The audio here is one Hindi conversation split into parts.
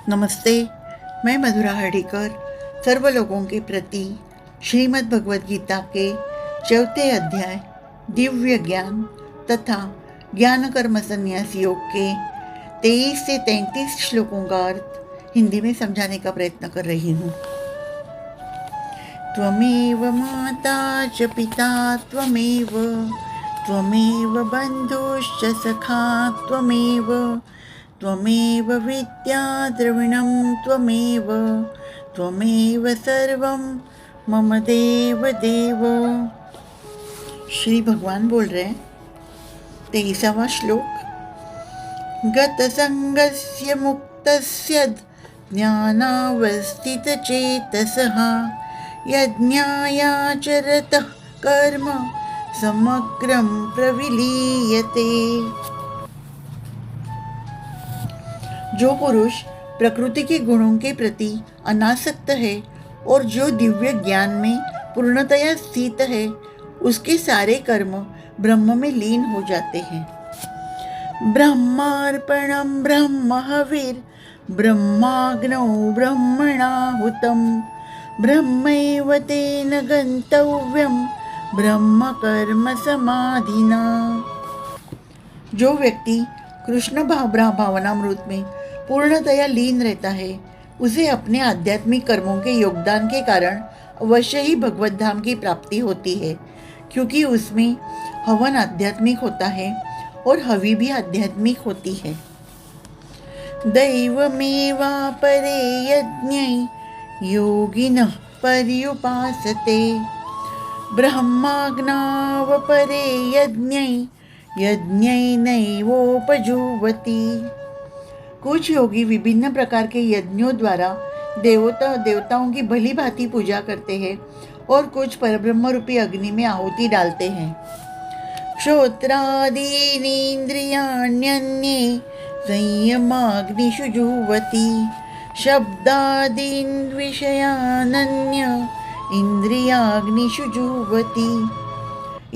नमस्ते। मैं मधुरा हर्डीकर सर्व लोगों के प्रति श्रीमद् भगवद गीता के चौथे अध्याय दिव्य ज्ञान तथा ज्ञान कर्म संन्यास योग के 23 से 33 श्लोकों का अर्थ हिंदी में समझाने का प्रयत्न कर रही हूँ। त्वमेव माता च पिता त्वमेव त्वमेव बन्धुश्च सखा त्वमेव त्वमेव विद्या द्रविणं त्वमेव त्वमेव सर्वं मम देव देव। श्री भगवान बोल रहे हैं। 23वां श्लोक। गतसंगस्य मुक्तस्य ज्ञानावस्थितचेतसः यज्ञायाचरतः कर्म समग्रं प्रविलीयते। जो पुरुष प्रकृति के गुणों के प्रति अनासक्त है और जो दिव्य ज्ञान में पूर्णतया स्थित है, उसके सारे कर्म ब्रह्म में लीन हो जाते हैं। ब्रह्मार्पणं ब्रह्म हविर् ब्रह्माग्नौ ब्रह्मणाहुतं ब्रह्मैव तेन गन्तव्यं ब्रह्म कर्म समाधिना। जो व्यक्ति कृष्ण भावनामृत में पूर्णतया लीन रहता है, उसे अपने आध्यात्मिक कर्मों के योगदान के कारण अवश्य ही भगवत धाम की प्राप्ति होती है, क्योंकि उसमें हवन आध्यात्मिक होता है और हवि भी आध्यात्मिक होती है। दैवमेवा परे यज्ञै योगिनः पर्युपासते ब्रह्माग्नाव परे यज्ञै यज्ञैनैवोपजुह्वति। कुछ योगी विभिन्न प्रकार के यज्ञों द्वारा देवताओं की भली भांति पूजा करते हैं और कुछ परब्रह्म रूपी अग्नि में आहुति डालते हैं। श्रोत्रादीनीन्द्रियाण्यन्ये संयमाग्निषु जुह्वति शब्दादीन् विषयानन्य इंद्रियाग्निषु जुह्वति।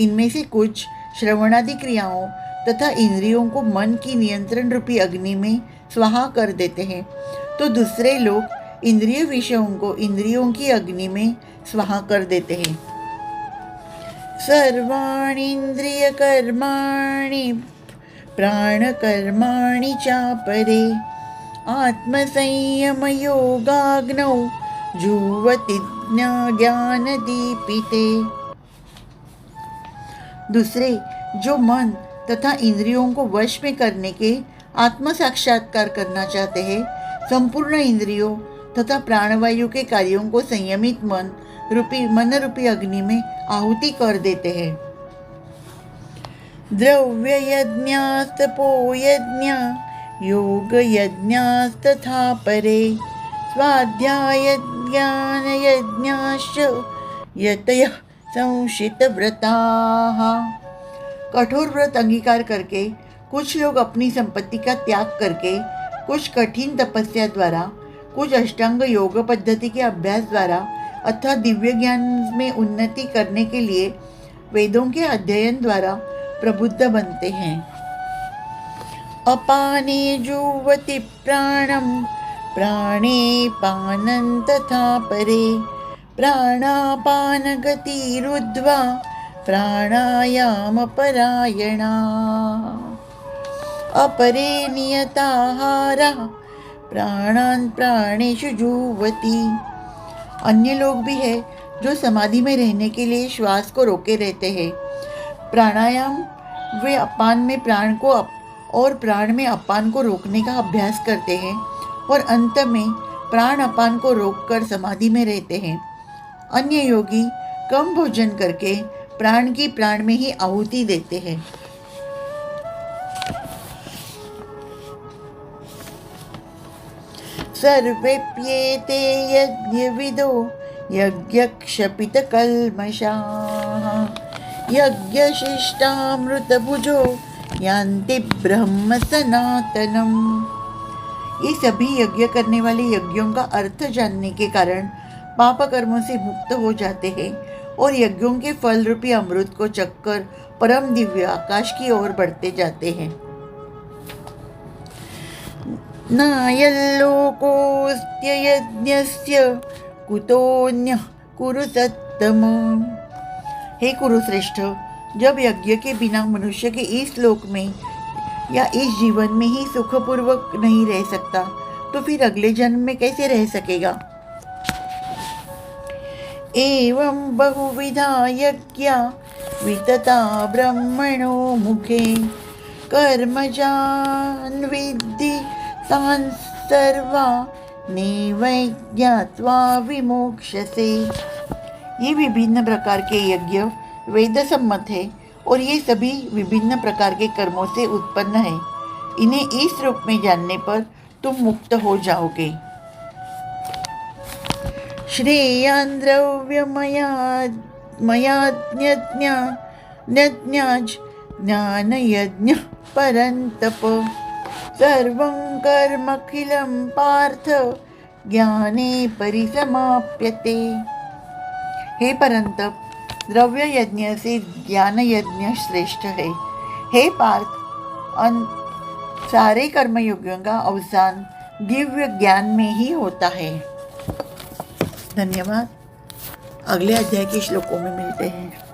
इनमें से कुछ श्रवणादि क्रियाओं तथा इंद्रियों को मन की नियंत्रण रूपी अग्नि में स्वाहा कर देते हैं, तो दूसरे लोग इंद्रिय विषयों को इंद्रियों की अग्नि में स्वाहा कर देते हैं। सर्वाणि इंद्रिय कर्माणि प्राण कर्माणि चापरे आत्मसंयम योगाग्नौ जुह्वति ज्ञान दीपिते। दूसरे जो मन तथा इंद्रियों को वश में करने के आत्म साक्षात्कार करना चाहते हैं, संपूर्ण इंद्रियों तथा प्राणवायु के कार्यों को संयमित मन रूपी अग्नि में आहुति कर देते हैं। द्रव्य यज्ञास्तपो यज्ञ योग यज्ञास्तथा परे स्वाध्याय ज्ञान यज्ञाश्च यतयः संशित व्रताः। कठोर व्रत अंगीकार करके कुछ लोग अपनी संपत्ति का त्याग करके, कुछ कठिन तपस्या द्वारा, कुछ अष्टांग योग पद्धति के अभ्यास द्वारा अथवा दिव्य ज्ञान में उन्नति करने के लिए वेदों के अध्ययन द्वारा प्रबुद्ध बनते हैं। अपाने जुह्वति प्राणं प्राणे पानं तथा परे प्राणापान गतिरुद्ध्वा प्राणायाम परायणा अपरे नियताहारः प्राणान् प्राणेषु जुह्वति। अन्य लोग भी है जो समाधि में रहने के लिए श्वास को रोके रहते हैं। प्राणायाम वे अपान में प्राण को और प्राण में अपान को रोकने का अभ्यास करते हैं और अंत में प्राण अपान को रोककर समाधि में रहते हैं। अन्य योगी कम भोजन करके प्राण की प्राण में ही आहुति देते हैं। सर्वेप्येते यज्ञविदो यज्ञक्षपितकल्मषाः यज्ञशिष्टामृतभुजो यान्ति ब्रह्म सनातनम्। ये सभी यज्ञ करने वाले यज्ञों का अर्थ जानने के कारण पाप कर्मों से मुक्त हो जाते हैं और यज्ञों के फल रूपी अमृत को चखकर परम दिव्य आकाश की ओर बढ़ते जाते हैं। नायल्लोकोऽस्त्ययज्ञस्य कुतोऽन्यः कुरु सत्तम। हे कुरुश्रेष्ठ, जब यज्ञ के बिना मनुष्य के इस लोक में या इस जीवन में ही सुखपूर्वक नहीं रह सकता, तो फिर अगले जन्म में कैसे रह सकेगा। एवं बहुविधा यज्ञा वितता ब्रह्मणो मुखे कर्मजान् विद्धि तान् सर्वा नैवैज्ञात्वा विमोक्षसे। ये विभिन्न प्रकार के यज्ञ वेद सम्मत है और ये सभी विभिन्न प्रकार के कर्मों से उत्पन्न है। इन्हें इस रूप में जानने पर तुम मुक्त हो जाओगे। श्रेयान् द्रव्यमयाज्ञाज्ञाज् ज्ञानयज्ञः परन्तप सर्वं कर्मखिलं पार्थ ज्ञाने परिसमाप्यते। हे परंतप, द्रव्य यज्ञ से ज्ञान यज्ञ श्रेष्ठ है। हे पार्थ, सारे कर्मयोगियों का अवसान दिव्य ज्ञान में ही होता है। धन्यवाद। अगले अध्याय के श्लोकों में मिलते हैं।